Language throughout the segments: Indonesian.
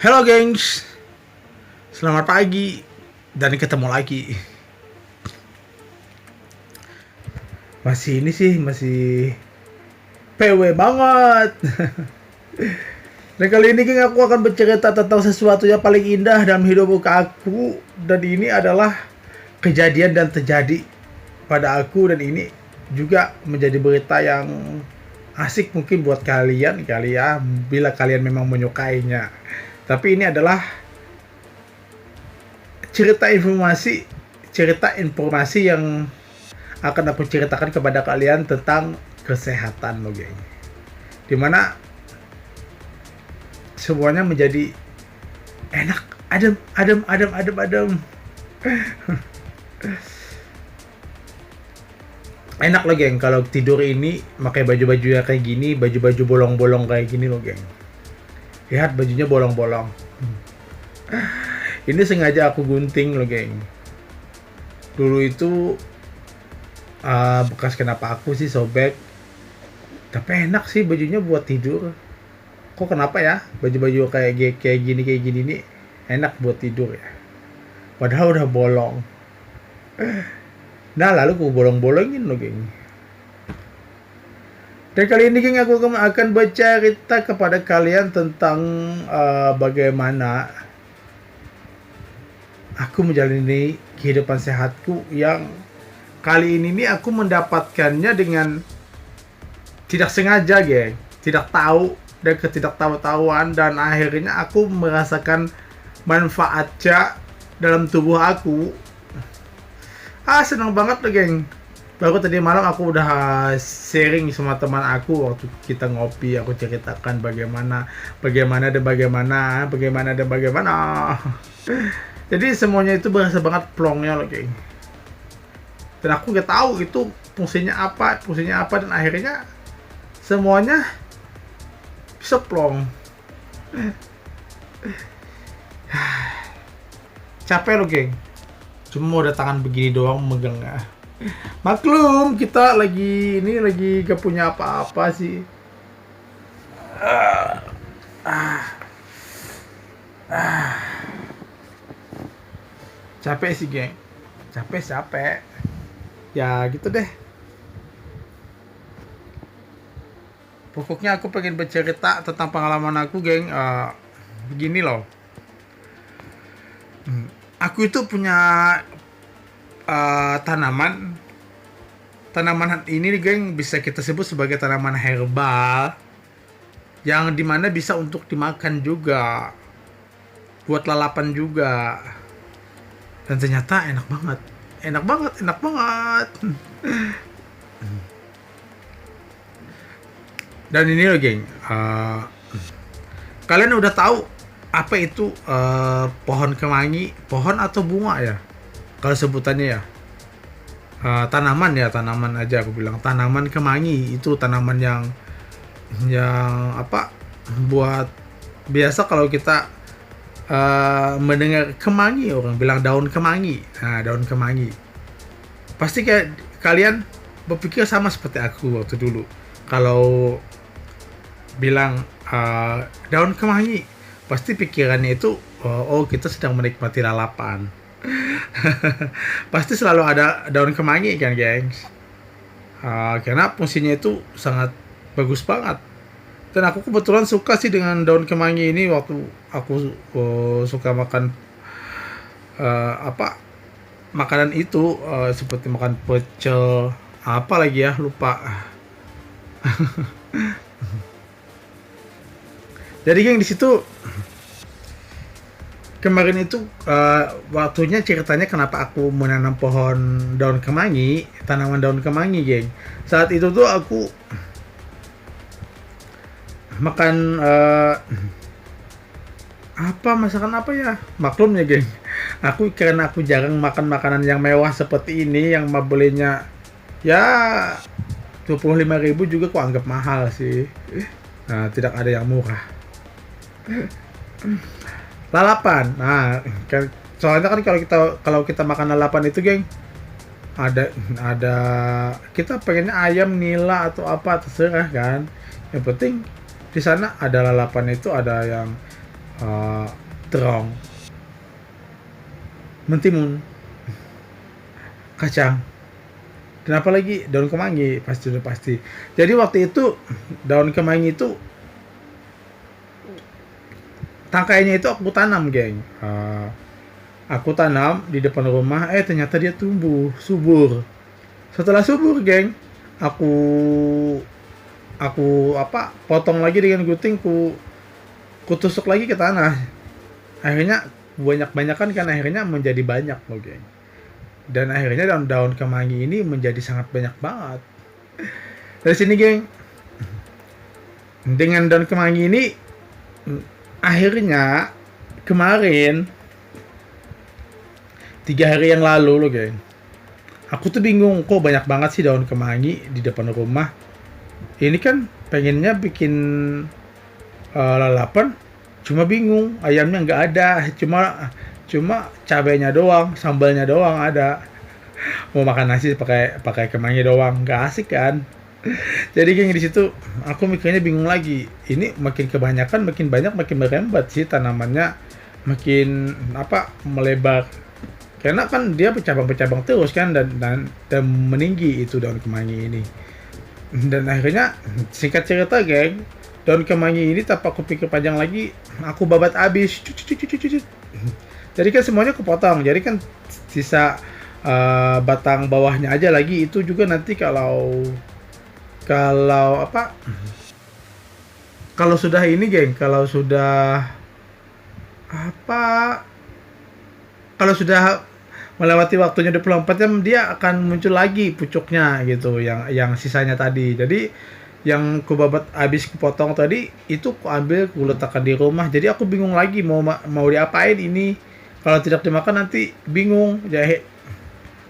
Halo gengs, selamat pagi dan ketemu lagi. Masih ini sih, masih PW banget. Dan kali ini geng aku akan bercerita tentang sesuatu yang paling indah dalam hidup aku. Dan ini adalah kejadian dan terjadi pada aku. Dan ini juga menjadi berita yang asik mungkin buat kalian kali ya, bila kalian memang menyukainya. Tapi ini adalah cerita informasi yang akan aku ceritakan kepada kalian tentang kesehatan lo geng. Dimana semuanya menjadi enak, adem. Enak lo geng kalau tidur ini pakai baju-baju ya kayak gini, baju-baju bolong-bolong kayak gini lo geng. Lihat bajunya bolong-bolong. Ini sengaja aku gunting lo geng. Dulu itu bekas kenapa aku sih sobek. Tapi enak sih bajunya buat tidur. Kok kenapa ya baju-baju kayak gini nih enak buat tidur ya. Padahal udah bolong. Nah lalu aku bolong-bolongin lo geng. Dan kali ini geng aku akan bercerita kepada kalian tentang bagaimana aku menjalani kehidupan sehatku yang kali ini nih aku mendapatkannya dengan tidak sengaja geng, tidak tahu dan ketidaktahu-tahuan, dan akhirnya aku merasakan manfaatnya dalam tubuh aku. Senang banget loh geng. Baru tadi malam aku udah sharing sama teman aku waktu kita ngopi, aku ceritakan bagaimana. Jadi semuanya itu berasa banget plongnya loh geng. Dan aku gak tahu itu fungsinya apa, dan akhirnya semuanya bisa plong. Capek loh geng. Cuma udah tangan begini doang megangnya. Maklum kita lagi gak punya apa-apa sih. Capek sih geng. Capek. Ya gitu deh. Pokoknya aku pengen bercerita tentang pengalaman aku geng. Begini loh. Aku itu punya tanaman ini geng, bisa kita sebut sebagai tanaman herbal yang dimana bisa untuk dimakan juga, buat lalapan juga, dan ternyata enak banget. Dan ini loh geng, kalian udah tahu apa itu pohon kemangi, pohon atau bunga ya kalau sebutannya ya. Tanaman aja aku bilang, tanaman kemangi itu tanaman yang apa, buat biasa kalau kita mendengar kemangi, orang bilang daun kemangi. Nah, daun kemangi pasti kayak kalian berpikir sama seperti aku waktu dulu kalau bilang daun kemangi, pasti pikirannya itu kita sedang menikmati lalapan. Pasti selalu ada daun kemangi kan gengs. Karena fungsinya itu sangat bagus banget, dan aku kebetulan suka sih dengan daun kemangi ini. Waktu aku suka makan makanan itu, seperti makan pecel apa lagi ya, lupa. Jadi geng di situ kemarin itu waktunya ceritanya kenapa aku menanam pohon daun kemangi, tanaman daun kemangi geng. Saat itu tuh aku makan masakan apa ya, maklum ya geng, karena aku jarang makan makanan yang mewah seperti ini, yang belinya ya 25.000 juga aku anggap mahal sih. Tidak ada yang murah. Lalapan. Nah, soalnya kan kalau kita makan lalapan itu geng, ada kita pengennya ayam, nila atau apa terserah kan. Yang penting di sana ada lalapan, itu ada yang uh, terong, mentimun, kacang, dan apalagi daun kemangi pasti udah pasti. Jadi waktu itu daun kemangi itu tangkainya itu aku tanam, geng. Aku tanam di depan rumah, ternyata dia tumbuh subur. Setelah subur, geng, aku aku potong lagi dengan gunting, ku tusuk lagi ke tanah. Akhirnya banyak-banyakan kan, akhirnya menjadi banyak loh, geng. Dan akhirnya daun-daun kemangi ini menjadi sangat banyak banget. Dari sini, geng, dengan daun kemangi ini akhirnya kemarin 3 hari yang lalu loh, geng, aku tuh bingung kok banyak banget sih daun kemangi di depan rumah. Ini kan pengennya bikin lalapan, cuma bingung ayamnya nggak ada, cuma cuma cabenya doang, sambalnya doang ada. Mau makan nasi pakai pakai kemangi doang, nggak asik kan. Jadi geng, di situ aku mikirnya bingung lagi. Ini makin kebanyakan, makin banyak, makin merembat sih tanamannya, makin melebar. Karena kan dia bercabang-bercabang terus kan, dan meninggi itu daun kemangi ini. Dan akhirnya singkat cerita, geng, daun kemangi ini tanpa aku pikir panjang lagi, aku babat habis. Jadi kan semuanya kepotong. Jadi kan sisa batang bawahnya aja lagi. Itu juga nanti kalau kalau kalau sudah ini, geng, apa kalau sudah melewati waktunya 24 jam, dia akan muncul lagi pucuknya gitu, yang sisanya tadi. Jadi yang kubabat habis kupotong tadi itu ku ambil, ku letakkan di rumah. Jadi aku bingung lagi mau diapain ini. Kalau tidak dimakan nanti bingung, jahe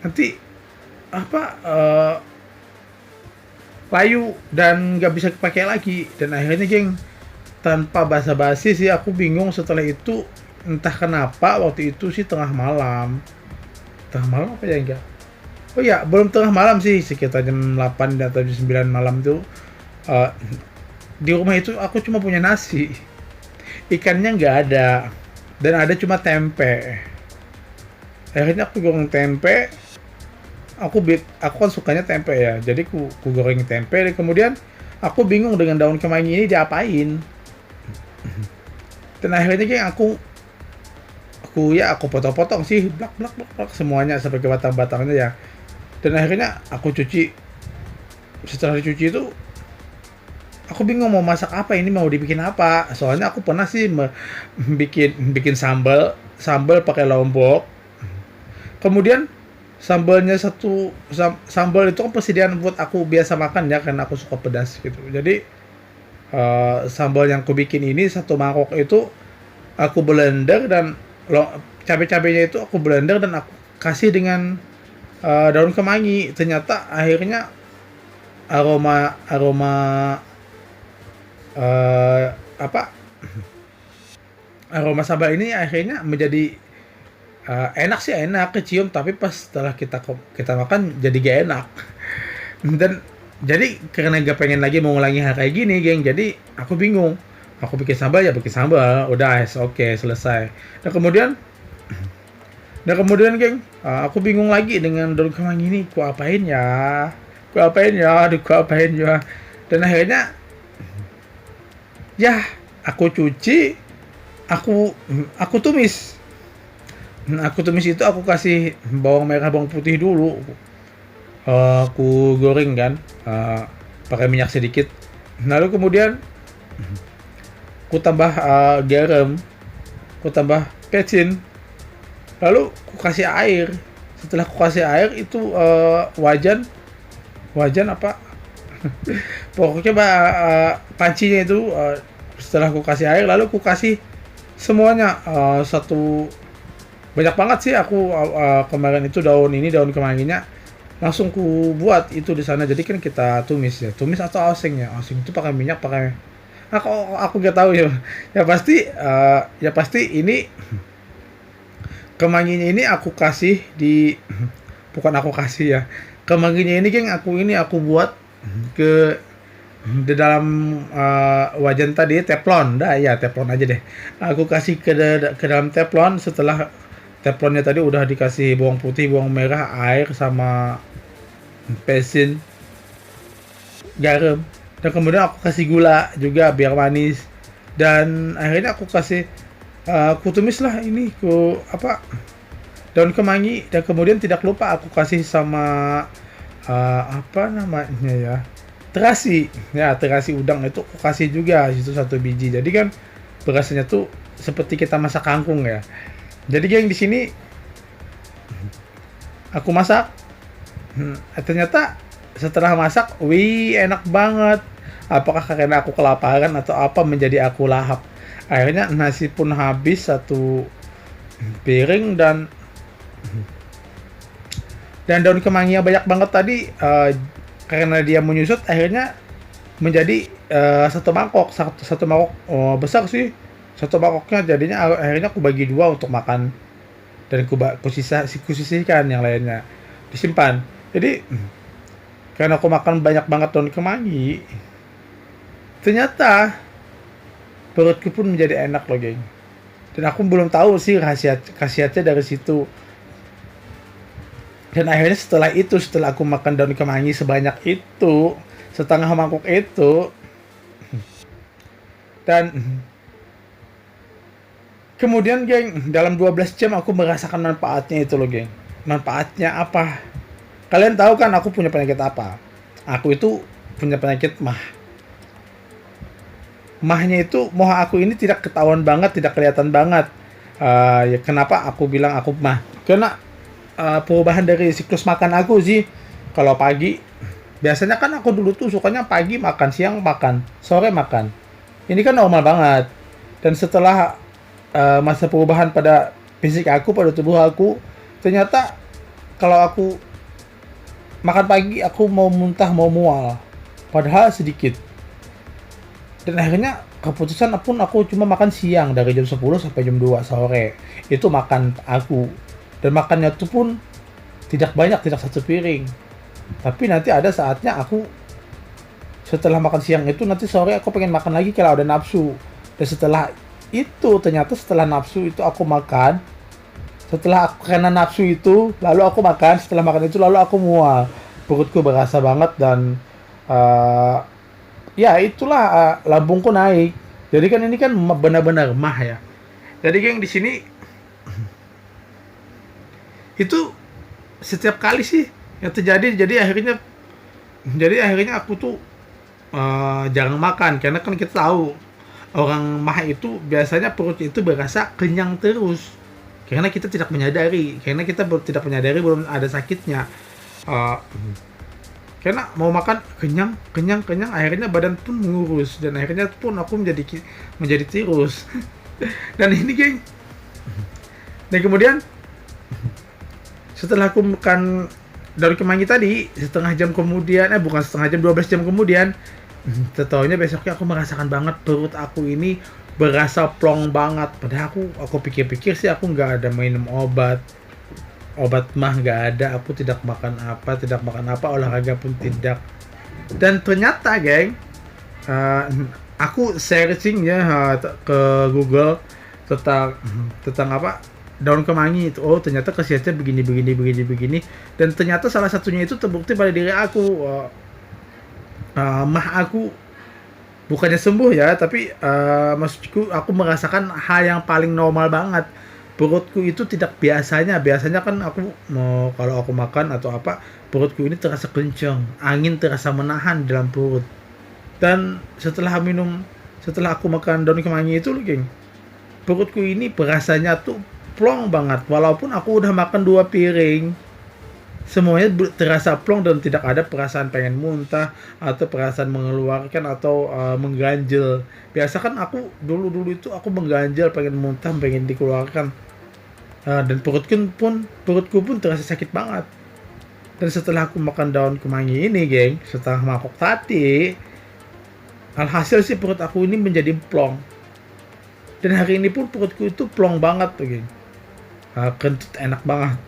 nanti layu dan nggak bisa dipakai lagi. Dan akhirnya, geng, tanpa basa-basi sih aku bingung setelah itu. Entah kenapa waktu itu sih tengah malam apa ya, enggak, oh ya, belum tengah malam sih, sekitar jam 8 atau jam 9 malam tuh, uh, di rumah itu aku cuma punya nasi, ikannya nggak ada, dan ada cuma tempe. Akhirnya aku goreng tempe. Aku kan sukanya tempe ya, jadi ku goreng tempe. Dan kemudian aku bingung dengan daun kemangi ini diapain. Dan akhirnya, geng, aku potong-potong sih, blak blak blak blak semuanya sampai ke batang-batangnya ya. Dan akhirnya aku cuci. Setelah dicuci itu aku bingung mau masak apa, ini mau dibikin apa. Soalnya aku pernah sih bikin sambal pakai lombok. Kemudian sambal itu kan persediaan buat aku biasa makan ya, karena aku suka pedas gitu. Jadi sambal yang aku bikin ini, satu mangkok itu aku blender, dan cabai-cabainya itu aku blender dan aku kasih dengan daun kemangi. Ternyata akhirnya aroma aroma eh, apa aroma sambal ini akhirnya menjadi enak sih, enak kecium, tapi pas setelah kita makan jadi gak enak. Dan jadi karena gak pengen lagi mengulangi hal kayak gini, geng, jadi aku bingung. Aku bikin sambal ya bikin sambal, udah oke, selesai. Dan kemudian, geng, aku bingung lagi dengan daun kemangi ini, ku apain ya. Dan akhirnya ya aku cuci, aku tumis. Aku tumis itu aku kasih bawang merah, bawang putih dulu. Aku goreng kan, pakai minyak sedikit. Lalu kemudian ku tambah garam, ku tambah pecin, lalu ku kasih air. Setelah ku kasih air itu wajan wajan apa pokoknya pancinya itu, setelah ku kasih air lalu ku kasih semuanya, banyak banget sih aku. Kemarin itu daun kemanginya langsung ku buat itu di sana. Jadi kan kita tumis ya, tumis atau oseng ya, oseng itu pakai minyak, pakai aku gak tahu ya. Ya pasti ini kemanginya ini aku kasih di bukan aku kasih ya, kemanginya ini, geng, aku buat ke di dalam wajan tadi teflon, dah ya teflon aja deh. Aku kasih ke dalam teflon. Setelah teflonnya tadi udah dikasih bawang putih, bawang merah, air sama pesin, garam, dan kemudian aku kasih gula juga biar manis. Dan akhirnya aku kasih aku tumis lah ini daun kemangi, dan kemudian tidak lupa aku kasih sama apa namanya ya, terasi udang itu aku kasih juga situ 1 biji. Jadi kan berasanya tuh seperti kita masak kangkung ya. Jadi geng, di sini aku masak. Ternyata setelah masak, wih enak banget. Apakah karena aku kelaparan atau apa menjadi aku lahap. Akhirnya nasi pun habis 1 piring, dan daun kemanginya banyak banget tadi, karena dia menyusut akhirnya menjadi 1 mangkok, satu mangkok besar sih. 1 mangkoknya jadinya akhirnya aku bagi 2 untuk makan, dan kusisihkan yang lainnya disimpan. Jadi karena aku makan banyak banget daun kemangi, ternyata perutku pun menjadi enak loh geng. Dan aku belum tahu sih khasiatnya dari situ. Dan akhirnya setelah aku makan daun kemangi sebanyak itu, setengah mangkok itu, dan kemudian geng, dalam 12 jam aku merasakan manfaatnya itu loh geng. Manfaatnya apa? Kalian tahu kan aku punya penyakit apa? Aku itu punya penyakit mah. Mahnya itu, moh aku ini tidak ketahuan banget, tidak kelihatan banget. Ya kenapa aku bilang aku mah? Karena perubahan dari siklus makan aku sih. Kalau pagi, biasanya kan aku dulu tuh sukanya pagi makan, siang makan, sore makan. Ini kan normal banget. Dan setelah masa perubahan pada fisik aku, pada tubuh aku, ternyata kalau aku makan pagi aku mau muntah, mau mual. Padahal sedikit. Dan akhirnya keputusan pun aku cuma makan siang dari jam 10 sampai jam 2 sore. Itu makan aku. Dan makannya itu pun tidak banyak, tidak 1 piring. Tapi nanti ada saatnya aku setelah makan siang itu, nanti sore aku pengen makan lagi kalau ada nafsu. Dan setelah itu, ternyata setelah nafsu itu aku makan. Setelah aku karena nafsu itu, lalu aku makan. Setelah makan itu, lalu aku mual. Perutku berasa banget, dan ya itulah, lambungku naik. Jadi kan ini kan benar-benar mah ya. Jadi geng, di sini itu setiap kali sih yang terjadi. Jadi akhirnya aku tuh jarang makan, karena kan kita tahu orang mah itu biasanya perutnya itu berasa kenyang terus, karena kita tidak menyadari, tidak menyadari belum ada sakitnya. Uh, karena mau makan kenyang, akhirnya badan pun mengurus, dan akhirnya pun aku menjadi tirus. Dan ini geng, dan kemudian setelah aku makan daun kemangi tadi, setengah jam kemudian, bukan setengah jam, 12 jam kemudian, setaunya besoknya aku merasakan banget perut aku ini berasa plong banget. Padahal aku pikir-pikir sih aku nggak ada minum obat mah nggak ada, aku tidak makan apa, olahraga pun tidak. Dan ternyata geng, aku searching ya ke Google tentang apa daun kemangi itu. Oh ternyata khasiatnya begini, dan ternyata salah satunya itu terbukti pada diri aku. Mah aku bukannya sembuh ya, tapi maksudku aku merasakan hal yang paling normal banget. Perutku itu tidak biasanya kan aku mau, kalau aku makan atau apa, perutku ini terasa kencang, angin terasa menahan dalam perut. Dan setelah aku makan daun kemangi itu, geng, perutku ini berasanya tuh plong banget. Walaupun aku udah makan 2 piring, semuanya terasa plong dan tidak ada perasaan pengen muntah atau perasaan mengeluarkan atau mengganjel. Biasa kan aku dulu itu aku mengganjel, pengen muntah, pengen dikeluarkan. Dan perutku pun terasa sakit banget. Dan setelah aku makan daun kemangi ini, geng, setelah mangkok tadi, alhasil sih perut aku ini menjadi plong. Dan hari ini pun perutku itu plong banget tuh, geng. Kentut enak banget.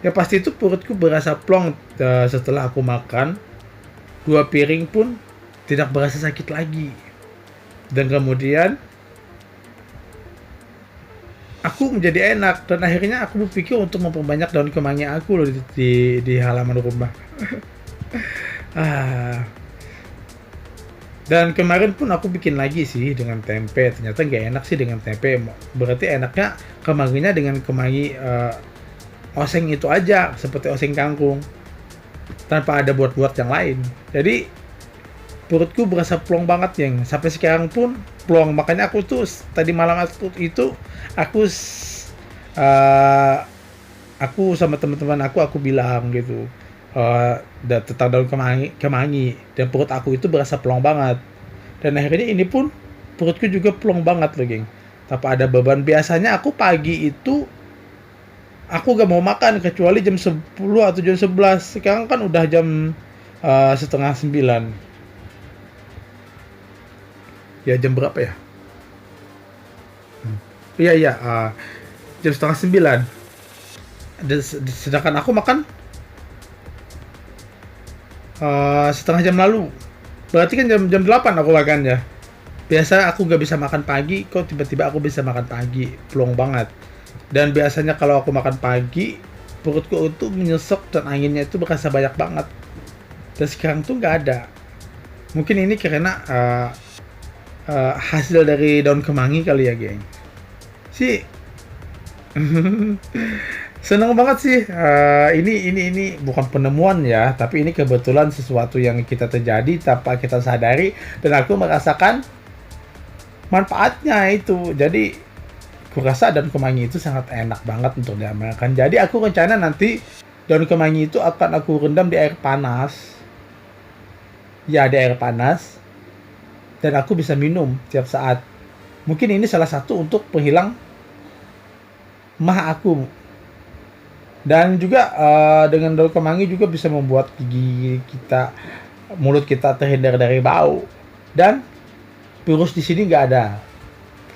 Ya pasti itu perutku berasa plong setelah aku makan 2 piring pun tidak berasa sakit lagi. Dan kemudian aku menjadi enak, dan akhirnya aku berpikir untuk memperbanyak daun kemangi aku loh di halaman rumah. ah Dan kemarin pun aku bikin lagi sih dengan tempe. Ternyata nggak enak sih dengan tempe. Berarti enaknya kemanginya dengan kemangi oseng itu aja, seperti oseng kangkung, tanpa ada buat-buat yang lain. Jadi perutku berasa plong banget, yang sampai sekarang pun plong. Makanya aku tuh tadi malam aku uh, aku sama teman-teman aku bilang gitu, tentang daun kemangi, dan perut aku itu berasa plong banget. Dan akhirnya ini pun perutku juga plong banget loh, geng, tanpa ada beban. Biasanya aku pagi itu aku gak mau makan kecuali jam 10 atau jam 11. Sekarang kan udah jam setengah 9. Ya, jam berapa ya? Iya, iya, jam setengah 9. Sedangkan aku makan setengah jam lalu. Berarti kan jam 8 aku makan ya. Biasa aku gak bisa makan pagi, kok tiba-tiba aku bisa makan pagi. Plong banget. Dan biasanya kalau aku makan pagi, perutku itu menyesek dan anginnya itu berasa banyak banget. Dan sekarang tuh nggak ada. Mungkin ini karena hasil dari daun kemangi kali ya, geng. Si seneng banget sih. Ini bukan penemuan ya, tapi ini kebetulan sesuatu yang kita terjadi tanpa kita sadari, dan aku merasakan manfaatnya itu. Jadi kurasa daun kemangi itu sangat enak banget untuk diamalkan. Jadi aku rencana nanti daun kemangi itu akan aku rendam di air panas. Ya, di air panas. Dan aku bisa minum tiap saat. Mungkin ini salah satu untuk penghilang mah aku. Dan juga dengan daun kemangi juga bisa membuat gigi kita, mulut kita terhindar dari bau. Dan virus di sini nggak ada.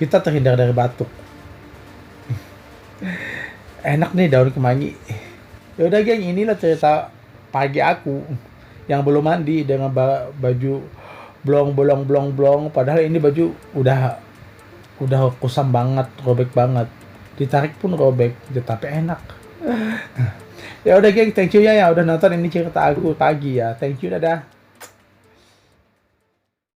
Kita terhindar dari batuk. Enak nih daun kemangi. Ya udah, geng, inilah cerita pagi aku yang belum mandi dengan baju blong, padahal ini baju udah kusam banget, robek banget. Ditarik pun robek, tapi enak. Ya udah, geng, thank you ya udah nonton ini cerita aku pagi ya. Thank you, dadah.